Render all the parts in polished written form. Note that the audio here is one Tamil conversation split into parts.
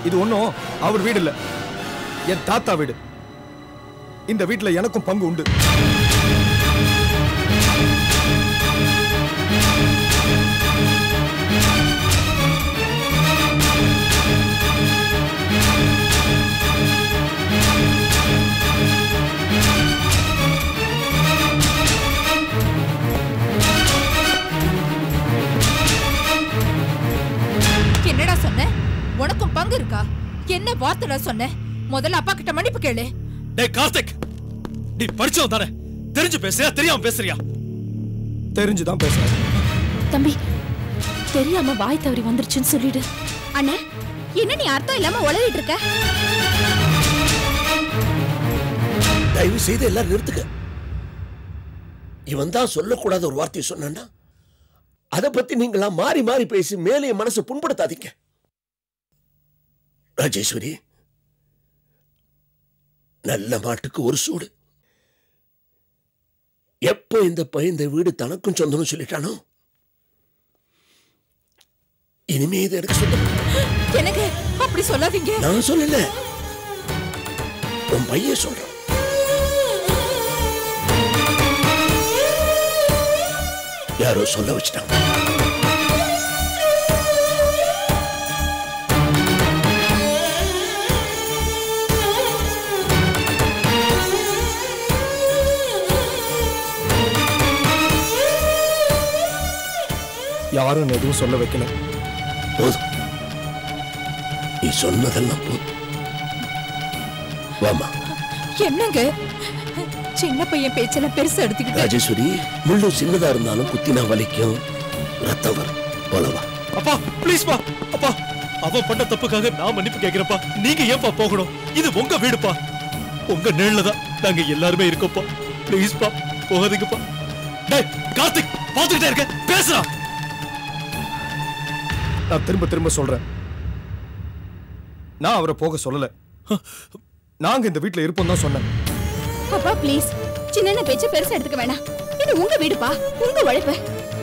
இது ஒன்றும் அவர் வீடு இல்லை, என் தாத்தா வீடு. இந்த வீட்டில் எனக்கும் பங்கு உண்டு. என்னடா சொன்ன? உனக்கும் பங்கு இருக்கா? என்ன வார்த்தை சொன்ன? முதல்ல அப்பா கிட்ட மன்னிப்பு கேளு. டேய் கார்த்திக், நீ படிச்சவன் தானே? தெரிஞ்சு பேசுறியா தெரியாம பேசுறியா? தெரிஞ்சுதான் பேசுறேன். தம்பி, தெரியாம வாய் தவறி வந்துருச்சுன்னு சொல்லிடு. அண்ணே, என்ன நீ அர்த்தம் இல்லாம உளறிட்டு இருக்க? தயவு செய்து எல்லாரும் நிறுத்துக்க. இவன் தான் சொல்லக்கூடாத ஒரு வார்த்தையை சொன்னா அதை பத்தி நீங்களா மாறி மாறி பேசி மேலே மனசு புண்படுத்தாதீங்க. ராஜேஸ்வரி, நல்ல மாட்டுக்கு ஒரு சூடு. எப்ப இந்த வீடு தனக்கும் சொந்தம்னு சொல்லிட்டானோ இனிமே இதை எடுக்க சொல்ல. எனக்கு அப்படி சொல்லாதீங்க. நான் சொல்லல, உன் பையன் சொல்றான். யாரோ சொல்ல வச்சுட்டாங்க. யாரும் எதுவும் சொல்ல வைக்கல. போதும், நீ சொன்னதெல்லாம் போதும். வாமா. என்னங்க சின்ன பையன் பேச்செல்லாம் பெருசா எடுத்துக்கிட்டு? ராஜேஸ்வரி, முள்ளு சின்னதா இருந்தாலும் குத்தினா வலிக்கும், ரத்தம் வரும். போலவா. அப்பா ப்ளீஸ் பா. அப்பா, அவன் பண்ண தப்புக்காக நான் மன்னிப்பு கேட்கிறப்பா. நீங்க ஏன்பா போகணும்? இது உங்க வீடுப்பா. உங்க நிழல்ல தான் நாங்க எல்லாருமே இருக்கோம்ப்பா. ப்ளீஸ் பா, போகாதீங்கப்பா. டேய் கார்த்திக், பாத்துக்கிட்டே இருக்க, பேசுறா. நான் திரும்ப திரும்ப சொல்றேன், நான் அவரை போக சொல்லல. நாங்க இந்த வீட்டுல இருப்போம் தான் சொன்னேன். அப்பா ப்ளீஸ், சின்ன பேச்ச பெருசா எடுத்துக்க வேணாம். இது உங்க வீடுப்பா, உங்க உழைப்பு.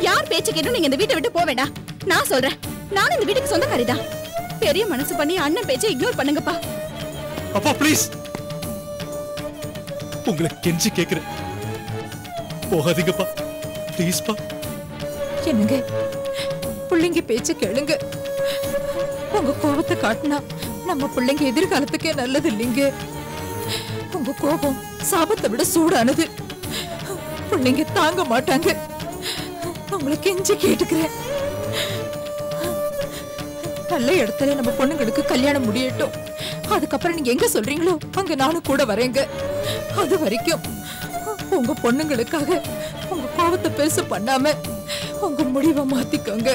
யார் பேச்ச கேட்டும் நீங்க இந்த வீட்டை விட்டு போக வேண்டாம். நான் சொல்றேன், நானும் இந்த வீட்டுக்கு சொந்தக்காரிதான். பெரிய மனசு பண்ணி அண்ணன் பேச்சை இக்னோர் பண்ணுங்கப்பா. அப்பா ப்ளீஸ், உங்களை கெஞ்சி கேக்குறேன், போகாதீங்கப்பா. ப்ளீஸ் பா. என்னங்க, பிள்ளைங்க பேச்ச கேளுங்க. உங்க கோபத்தை காட்டினா நம்ம பிள்ளைங்க எதிர்காலத்துக்கே நல்லது இல்லைங்க. உங்க கோபம் சாபத்தை விட சூடானது. பிள்ளைங்க தாங்க மாட்டாங்க. உங்களை கெஞ்சி கேட்டுக்கிறேன், நல்ல இடத்துல நம்ம பொண்ணுங்களுக்கு கல்யாணம் முடியட்டும். அதுக்கப்புறம் நீங்க எங்க சொல்றீங்களோ அங்க நானும் கூட வரேங்க. அது வரைக்கும் உங்க பொண்ணுங்களுக்காக உங்க கோபத்தை பெருசு பண்ணாம உங்க முடிவை மாத்திக்கோங்க.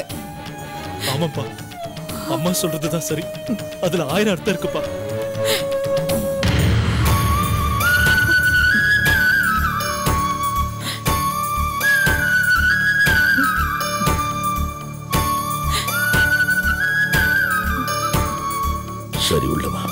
ஆமாப்பா, அம்மா சொல்றதுதான் சரி. அதுல 1000 அர்த்தம் இருக்குப்பா. சரி, உள்ளவா.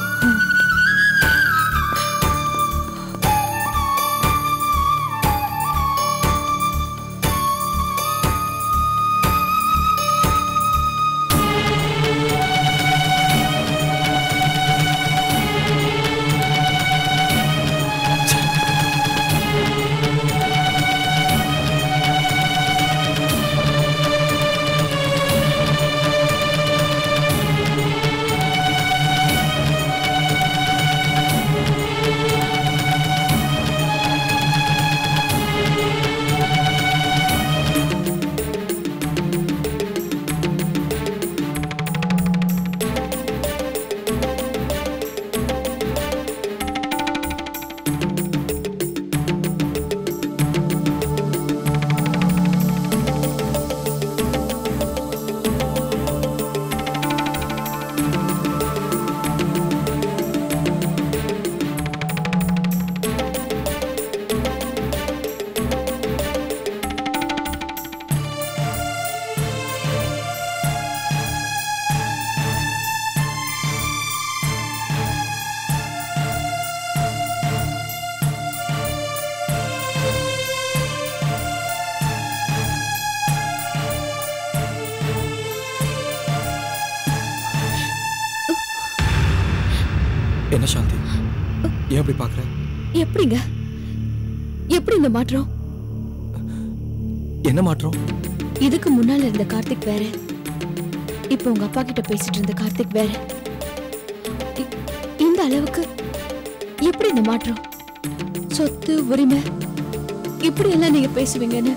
என்ன சாந்தி, ஏன் அப்படி பாக்குற? எப்படிங்க? எப்படி இந்த மாற்றம்? என்ன மாற்றம்? இதுக்கு முன்னால இருந்த கார்த்திக் வேற, இப்ப உங்க அப்பா கிட்ட பேசிட்டு இருந்த கார்த்திக் வேற. இந்த அளவுக்கு எப்படி இந்த மாற்றம்? சொத்து, உரிமை, இப்படி எல்லாம் நீங்க பேசுவீங்கன்னு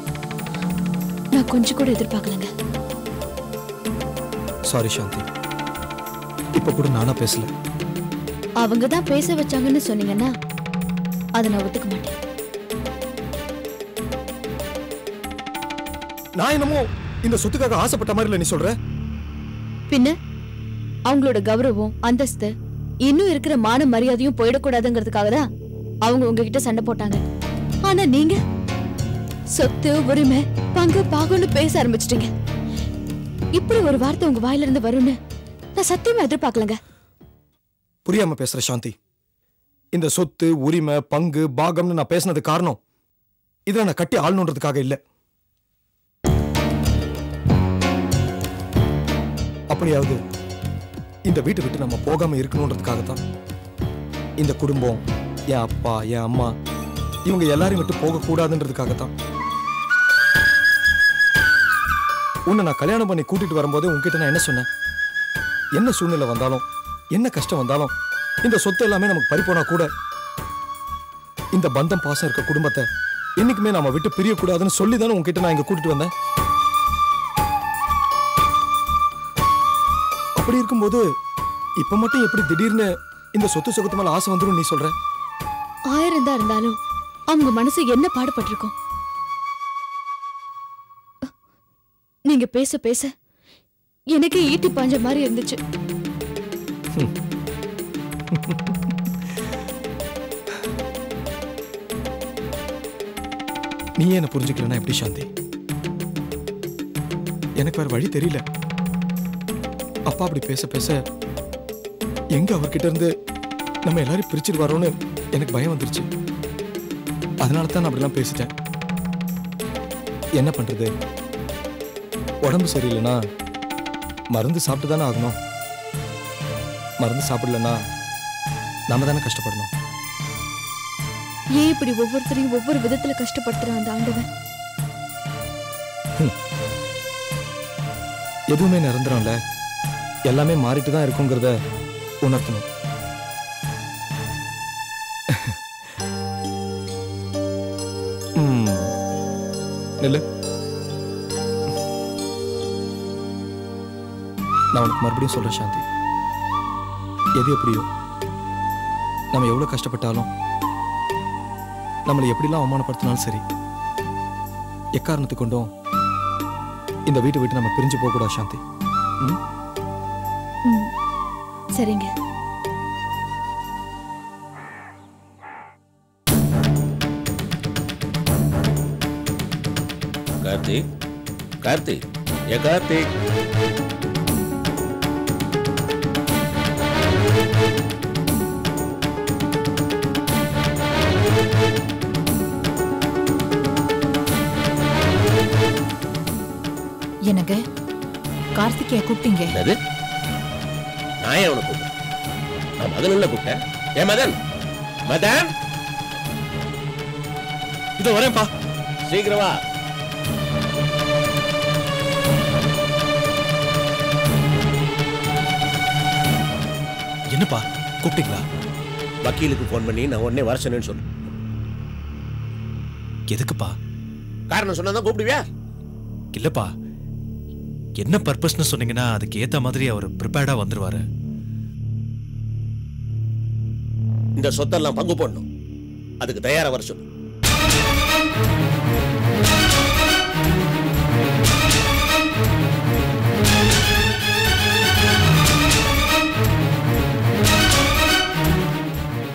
நான் கொஞ்சம் கூட எதிர்பார்க்கலங்க. சாரி சாந்தி, இப்ப கூட நானா பேசல. அவங்க தான் பேச வச்சாங்கன்னு சொன்னீங்கன்னா அதை நான் ஒத்துக்க மாட்டேன். நான் என்னமோ இந்த சொத்துக்காக ஆசைப்பட்ட மாதிரி இல்ல நீ சொல்ற. பின்ன அவங்களோட கௌரவம், அந்தஸ்து, இன்னும் இருக்கிற மான மரியாதையும் போயிடக்கூடாதுங்கிறதுக்காக தான் அவங்க உங்ககிட்ட சண்டை போட்டாங்க. ஆனா நீங்க சொத்து, உரிமை, பங்கு, பாகுன்னு பேச ஆரம்பிச்சிட்டீங்க. இப்படி ஒரு வார்த்தை உங்க வாயில இருந்து வரும்னு நான் சத்தியமா எதிர்பார்க்கலங்க. புரியாம பேசுற சாந்தி. இந்த சொத்து, உரிமை, பங்கு, பாகம்னு நான் பேசினது காரணம் இதை நான் கட்டி ஆளணுன்றதுக்காக இல்ல. அப்படியாவது இந்த வீட்டை விட்டு நம்ம போகாம இருக்கணும்ன்றதுக்காக தான். இந்த குடும்பம், என் அப்பா, என் அம்மா, இவங்க எல்லாரையும் விட்டு போக கூடாதுன்றதுக்காக தான். உன்னை நான் கல்யாணம் பண்ணி கூட்டிட்டு வரும்போதே உன்கிட்ட நான் என்ன சொன்னேன்? என்ன சூழ்நிலை வந்தாலும், என்ன கஷ்டம் வந்தாலும், இந்த சொத்து எல்லாமே நமக்கு பறிப்போனா கூட இந்த பந்தம், பாசம் இருக்க குடும்பத்தை என்னைக்குமே நாம விட்டு பிரியக்கூடாதுன்னு சொல்லி தானே உன்கிட்ட நான் இங்க கூட்டிட்டு வந்தேன். அப்படி இருக்கும்போது இப்ப மட்டும் எப்படி திடீர்னு இந்த சொத்து சுகத்து மேல ஆசை வந்துடும் நீ சொல்ற? 1000 தான் இருந்தாலும் அவங்க மனசு என்ன பாடுபட்டிருக்கும். நீங்க பேச பேச எனக்கு ஈட்டி பாஞ்ச மாதிரி இருந்துச்சு. நீ என்ன புரிஞ்சுக்கலன்னா எப்படி சாந்தி? எனக்கு வேற வழி தெரியல. அப்பா அப்படி பேச பேச எங்க அவர்கிட்ட இருந்து நம்ம எல்லாரும் பிரிச்சுட்டு வரோன்னு எனக்கு பயம் வந்துருச்சு. அதனால தான் நான் அப்படிலாம் பேசிட்டேன். என்ன பண்றது? உடம்பு சரியில்லைன்னா மருந்து சாப்பிட்டு தானே ஆகணும். மருந்து சாப்பிடலன்னா நாம தானே கஷ்டப்படணும். ஏன் இப்படி ஒவ்வொருத்தரையும் ஒவ்வொரு விதத்துல கஷ்டப்படுத்துறான் அந்த ஆண்டவன்? எதுவுமே நிரந்தரம்ல, எல்லாமே மாறிட்டு தான் இருக்குங்கிறத உணர்த்தணும். இல்ல, நான் உனக்கு மறுபடியும் சொல்றேன் சாந்தி. எது எப்படியோ, நம்ம எவ்வளவு கஷ்டப்பட்டாலும், நம்மளை எப்படிலாம் அவமானப்படுத்தினாலும் சரி, எக்காரணத்துக்கு கொண்டும் இந்த வீட்டை விட்டு நம்ம பிரிஞ்சு போக கூடாது சாந்தி. சரிங்க. கார்த்திக், கார்த்திக், ஏ கார்த்திக். எனக்கு கார்த்திகேய கூப்பிட்டீங்க? நான் ஏன் உனக்கு கூப்பிட்டேன்? நான் மதன் இல்ல கூப்பிட்டேன். ஏ மதன், மதன், இதோ வரேன்ப்பா. சீக்கிரம் வா. என்னப்பா கூப்பிட்டீங்களா? வக்கீலுக்கு போன் பண்ணி நான் உடனே வர சொன்னேன்னு சொல்லு. எதுக்குப்பா? காரணம் சொன்னாதான் கூப்பிடுவியா? இல்லப்பா, என்ன பர்பஸ்னு சொன்னீங்கன்னா அதுக்கு ஏத்த மாதிரி அவர் ப்ரிப்பேர்டா வந்துருவாரு. இந்த சொத்தெல்லாம் பங்கு போடணும், அதுக்கு தயாரா வர சொல்லு.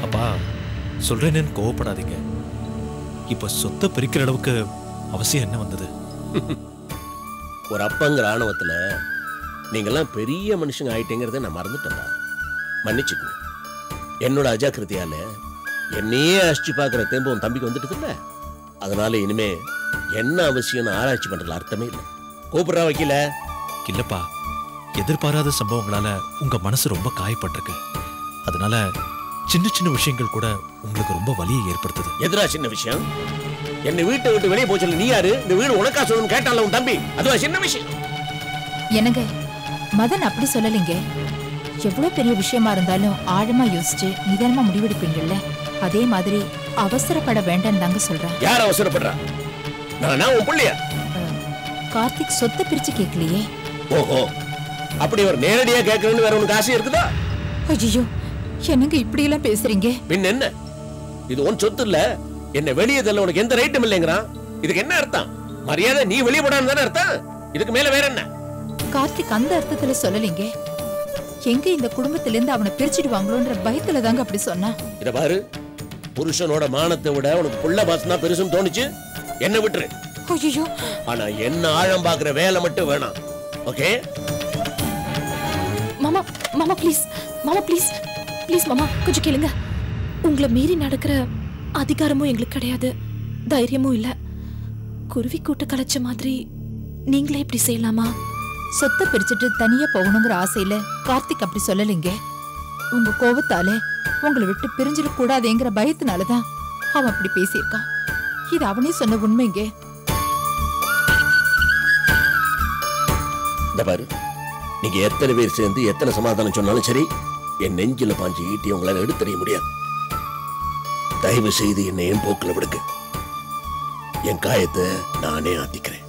அப்பா சொல்றேன்னு கோவப்படாதீங்க. இப்ப சொத்தை பிரிக்கிற அளவுக்கு அவசியம் என்ன வந்தது? ஒரு அப்பங்கிற ஆணவத்துல நீங்கெல்லாம் பெரிய மனுஷங்க ஆயிட்டேங்கிறத நான் மறந்துட்டேன்ப்பா. மன்னிச்சுக்கோங்க. என்னோட அஜாக்கிரதையால என்னையே அழிச்சு பார்க்குற தெம்பு உன் தம்பிக்கு வந்துட்டு இல்ல. அதனால இனிமே என்ன அவசியம்னு ஆராய்ச்சி பண்றதுல அர்த்தமே இல்லை. கூப்பிடுறா வக்கீல. இல்லப்பா, எதிர்பாராத சம்பவங்களால உங்க மனசு ரொம்ப காயப்பட்டிருக்கு. அதனால சின்ன சின்ன விஷயங்கள் கூட உங்களுக்கு ரொம்ப வலியை ஏற்படுத்துது. எதிரா சின்ன விஷயம்? என்னை வீட்டை விட்டு வெளியே போய் சொல்லு. நீ யாரு? இந்த வீடு உனக்கா சொல்லணும் கேட்டால உன் தம்பி. அதுவா சின்ன விஷயம்? என்னங்க மதன் அப்படி சொல்லலைங்க. எவ்வளவு பெரிய விஷயமா இருந்தாலும் ஆழமா யோசிச்சு நிதானமா முடிவெடுப்பீங்கல்ல, அதே மாதிரி அவசரப்பட வேண்டாம் தாங்க சொல்றேன். யார் அவசரப்படுறா? நான் உன் பிள்ளையா? கார்த்திக் சொத்தை பிரிச்சு கேட்கலையே. ஓஹோ, அப்படி ஒரு நேரடியா கேட்கணும்னு வேற உனக்கு ஆசை இருக்குதா? ஐயோ, என்னங்க இப்படி எல்லாம் பேசுறீங்க? பின் என்ன, இது உன் சொத்து இல்ல. என்ன வெளியே தள்ள உனக்கு எந்த ரைட்டும் இல்லைங்கிறான். இதுக்கு என்ன அர்த்தம்? மரியாதை நீ வெளியே போடான்னு தானே அர்த்தம். இதுக்கு மேல வேற என்ன? கார்த்திக் அந்த அர்த்தத்துல சொல்லலைங்க. எங்க இந்த குடும்பத்துல இருந்து அவனை பிரிச்சிடுவாங்களோன்ற பயத்துல தாங்க அப்படி சொன்னா. இத பாரு, புருஷனோட மானத்தை விட உனக்கு புள்ள பாசனா பெருசுன்னு தோணுச்சு, என்ன விட்டுரு. ஐயோ, ஆனா என்ன ஆழம் பாக்குற வேலை மட்டும் வேணாம். ஓகே மாமா, மாமா ப்ளீஸ், மாமா ப்ளீஸ், ப்ளீஸ் மாமா கொஞ்சம் கேளுங்க. உங்களை மீறி நடக்கிற அதிகாரமும் எங்களுக்கு கிடையாது, தைரியமும் இல்ல. குருவி கூட்ட கலைச்ச மாதிரி நீங்களே இப்படி செய்யலாமா? சொத்தை பிரிச்சுட்டு தனியா போகணுங்கிற ஆசையில கார்த்திக் அப்படி சொல்லலைங்க. உங்க கோபத்தால உங்களை விட்டு பிரிஞ்சிட கூடாதுங்கிற பயத்தினாலதான் அவன் அப்படி பேசியிருக்கான். இது அவனே சொன்ன உண்மைங்க. இந்த பாரு, நீங்க எத்தனை பேர் சேர்ந்து எத்தனை சமாதானம் சொன்னாலும் சரி, என் நெஞ்சில பாஞ்சு ஈட்டி உங்களால எடுத்தறிய முடியாது. தயவு செய்து என்னை என் போக்குல விடுங்க. என் காயத்தை நானே ஆத்திக்கிறேன்.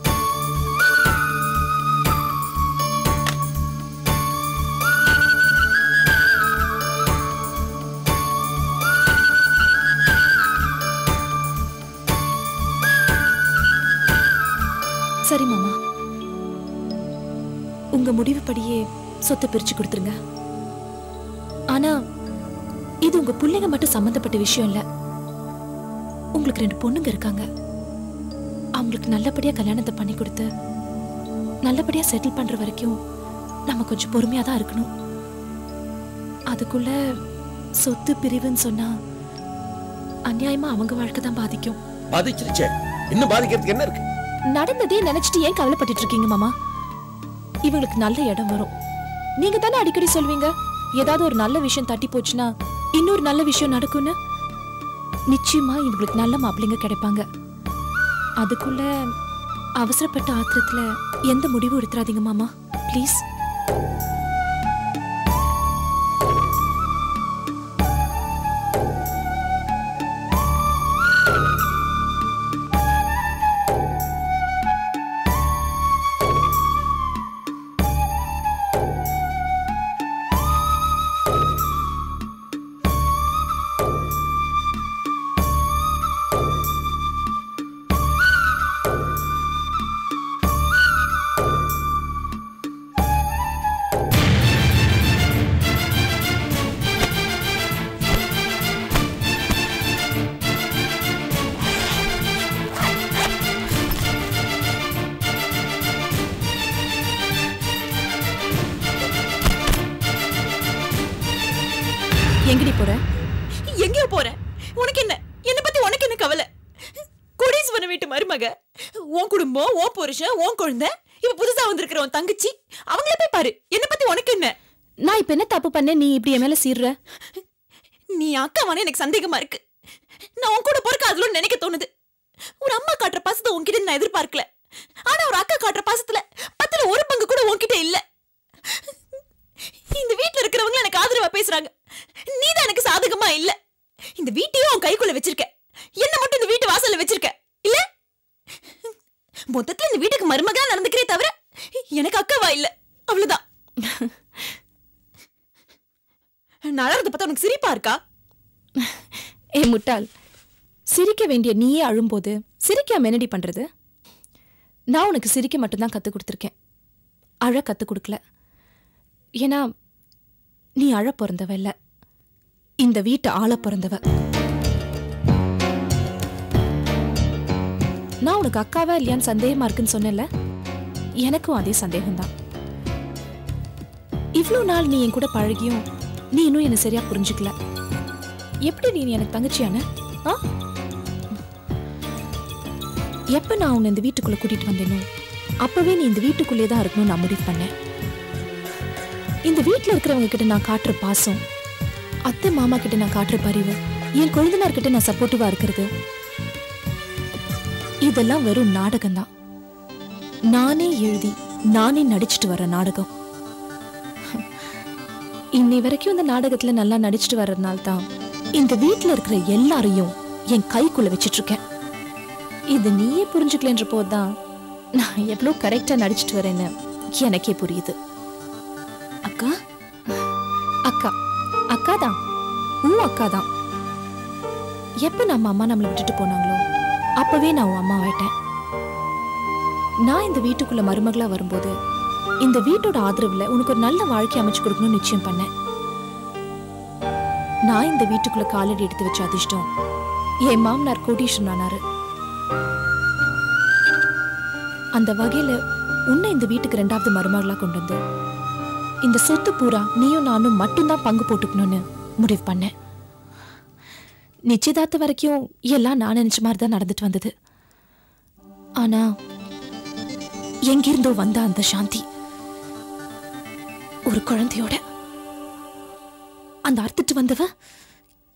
சரி மாமா, உங்க முடிவுப்படியே சொத்தை பிரிச்சு கொடுத்துருங்க. ஆனா இது உங்க பிள்ளைங்க மட்டும் சம்பந்தப்பட்ட விஷயம் இல்ல. உங்களுக்கு 2 பொண்ணுங்க இருக்காங்க. அவங்களுக்கு நல்லபடியா கல்யாணத்தை பண்ணி கொடுத்து நல்லபடியா செட்டில் பண்ற வரைக்கும் நம்ம கொஞ்சம் பொறுமையா தான் இருக்கணும். அதுக்குள்ள சொத்து பிரிவுன்னு சொன்னா அநியாயமா அவங்க வாழ்க்கை தான் பாதிக்கும். பாதிச்சிருச்சே, இன்னும் பாதிக்கிறதுக்கு என்ன இருக்கு? நடந்ததே நினைச்சிட்டு ஏன் கவலைப்பட்டு இருக்கீங்க மாமா? இவங்களுக்கு நல்ல இடம் வரும். நீங்க தானே அடிக்கடி சொல்வீங்க, ஏதாவது ஒரு நல்ல விஷயம் தட்டி போச்சுன்னா இன்னொரு நல்ல விஷயம் நடக்கும்னு. நிச்சயமா இவங்களுக்கு நல்ல மாப்பிள்ளைங்க கிடைப்பாங்க. அதுக்குள்ள அவசரப்பட்ட ஆத்திரத்துல எந்த முடிவும் எடுத்துறாதீங்க மாமா, ப்ளீஸ். எங்கடி போற? எங்கேயோ போற? உனக்கு என்ன? என்ன பத்தி உனக்கு என்ன கவலை? கோடீஸ்வரன் வீட்டு மருமக, உன் குடும்பம், உன் புருஷன், உன் குழந்தை, இப்ப புதுசா வந்திருக்கிற உன் தங்கச்சி, அவங்கள போய் பாரு. என்ன பத்தி உனக்கு என்ன? நான் இப்ப என்ன தப்பு பண்ண நீ இப்படி என் மேல சீர்ற? நீ அக்காவானே எனக்கு சந்தேகமா இருக்கு. நான் உன் கூட பொறுக்க அதுல நினைக்க தோணுது. ஒரு அம்மா காட்டுற பாசத்தை உன்கிட்ட நான் எதிர்பார்க்கல. ஆனா ஒரு அக்கா காட்டுற பாசத்துல 10ல 1 பங்கு கூட உன்கிட்ட இல்ல. இந்த வீட்டுல இருக்கிறவங்க எனக்கு ஆதரவா பேசுறாங்க. நீதான் எனக்கு சாதகமா இல்ல. இந்த வீட்டையும் உன் கைக்குள்ள வச்சிருக்க, என்ன மட்டும் இந்த வீட்டு வாசல்ல வச்சிருக்க இல்ல. மொத்தத்துல இந்த வீட்டுக்கு மருமகா நடந்துக்கிறே தவிர எனக்கு அக்காவா இல்ல, அவ்வளவுதான். நழறத பார்த்தா உனக்கு சிரிப்பா இருக்கா? ஏ முட்டாள், சிரிக்க வேண்டிய நீயே அழும்போது சிரிக்காம என்னடி பண்றது? நான் உனக்கு சிரிக்க மட்டும்தான் கத்து கொடுத்துருக்கேன், அழ கத்து கொடுக்கல. ஏன்னா நீ அழ பிறந்தவ இல்ல, இந்த வீட்டை ஆள பிறந்தவ. நான் உனக்கு அக்காவா இல்லையான்னு சந்தேகமா இருக்குன்னு சொன்னல, எனக்கும் அதே சந்தேகம்தான். இவ்வளவு நாள் நீ என் கூட பழகியும் நீ இன்னும் என்ன சரியா புரிஞ்சுக்கல. எப்படி நீ எனக்கு தங்கச்சியான? எப்ப நான் உன்னை இந்த வீட்டுக்குள்ள கூட்டிட்டு வந்தேனோ அப்பவே நீ இந்த வீட்டுக்குள்ளே தான் இருக்கணும்னு நான் முடிவு பண்ணேன். இந்த வீட்டுல இருக்கிறவங்க கிட்ட நான் காட்டுற பாசம் அத்தை மாமா கிட்ட நான் காட்டுற பரிவு, என் கொழுந்தனார் கிட்ட நான் சப்போர்ட்டிவா இருக்கிறது, இதெல்லாம் வெறும் நாடகம்தான். நானே எழுதி நானே நடிச்சிட்டு வர நாடகம். இன்னை வரைக்கும் இந்த நாடகத்துல நல்லா நடிச்சிட்டு வர்றதுனால தான் இந்த வீட்டுல இருக்கிற எல்லாரையும் என் கைக்குள்ள வச்சிட்டு இருக்கேன். இது நீயே புரிஞ்சுக்கலன்ற போதுதான் நான் எவ்வளவு கரெக்டா நடிச்சிட்டு வரேன்னு எனக்கே புரியுது. அக்கா அக்கா அக்கா தான், அக்கா தான். எப்ப நம்ம அம்மா நம்மளை விட்டுட்டு போனாங்களோ அப்பவே நான் உன் அம்மா ஆயிட்டேன். நான் இந்த வீட்டுக்குள்ள மருமகளா வரும்போது இந்த வீட்டோட ஆதரவுல உனக்கு ஒரு நல்ல வாழ்க்கை அமைச்சு கொடுக்கணும்னு நிச்சயம் பண்ணேன். நான் இந்த வீட்டுக்குள்ள காலடி எடுத்து வச்ச அதிர்ஷ்டம் என் மாமனார் கோடீஸ்வரன் ஆனாரு. அந்த வகையில உன்னை இந்த வீட்டுக்கு 2வது மருமகளா கொண்டு வந்து இந்த சொத்து பூரா நீயும் நானும் மட்டும்தான் பங்கு போட்டுக்கணும்னு முடிவு பண்ணேன். நிச்சயதார்த்த வரைக்கும் எல்லாம் நான் நினைச்ச மாதிரி தான் நடந்துட்டு வந்தது. ஆனா எங்கிருந்தோ வந்த அந்த சாந்தி ஒரு குழந்தையோட அந்த அறுத்துட்டு வந்தவ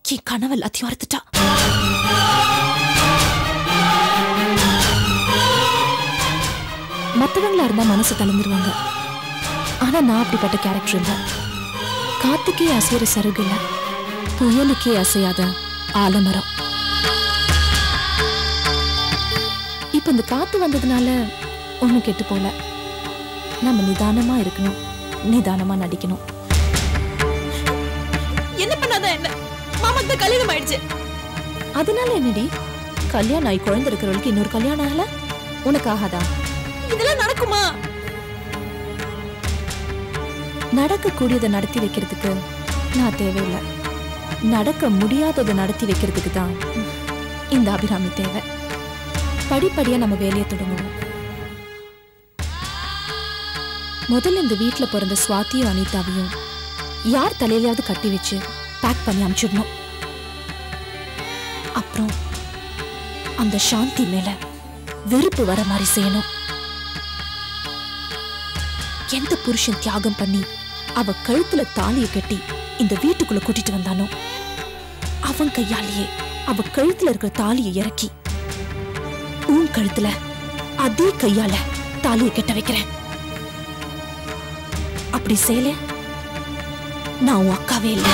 என் கனவு எல்லாத்தையும் அறுத்துட்டா. மற்றவங்களா இருந்தா மனசு தளர்ந்துருவாங்க. ஆனா நான் அப்படிப்பட்ட கேரக்டர் இல்ல. காத்துக்கே அசைற சருகு இல்ல, புயலுக்கே அசையாத ஆலமரம். இப்ப இந்த காத்து வந்ததுனால ஒண்ணும் கெட்டு போல. நம்ம நிதானமா இருக்கணும், நிதானமா நடிக்கணும். என்ன பண்ணாத என்ன மாமாக்கு தான் கல்யாணம் ஆயிடுச்சு. அதனால என்னடி, கல்யாணம் ஆகி குழந்தை இருக்கிறவளுக்கு இன்னொரு கல்யாணம் ஆகல, உனக்கு ஆகாதா? இதெல்லாம் நடக்குமா? நடக்க கூடியதை நடத்தி வைக்கிறதுக்கு நான் தேவையில்லை, நடக்க முடியாததை நடத்தி வைக்கிறதுக்கு தான் இந்த அபிராமி தேவை. படிப்படியா நம்ம வேலையை தொடங்குவோம். முதல்ல இந்த வீட்டுல பிறந்த சுவாதியும் அனிதாவையும் யார் தலையிலாவது கட்டி வச்சு பேக் பண்ணி அனுப்பிச்சிடணும். அப்புறம் அந்த சாந்தி மேல வெறுப்பு வர மாதிரி செய்யணும். எந்த புருஷன் தியாகம் பண்ணி அவ கழுத்துல தாலியை கட்டி இந்த வீட்டுக்குள்ள கூட்டிட்டு வந்தானோ அவன் கையாலேயே அவ கழுத்துல இருக்கிற தாலியை இறக்கி உன் கழுத்துல அதே கையால தாலியை கட்ட வைக்கிறேன். அப்படி செய்யல நான் உன் அக்காவே இல்லை.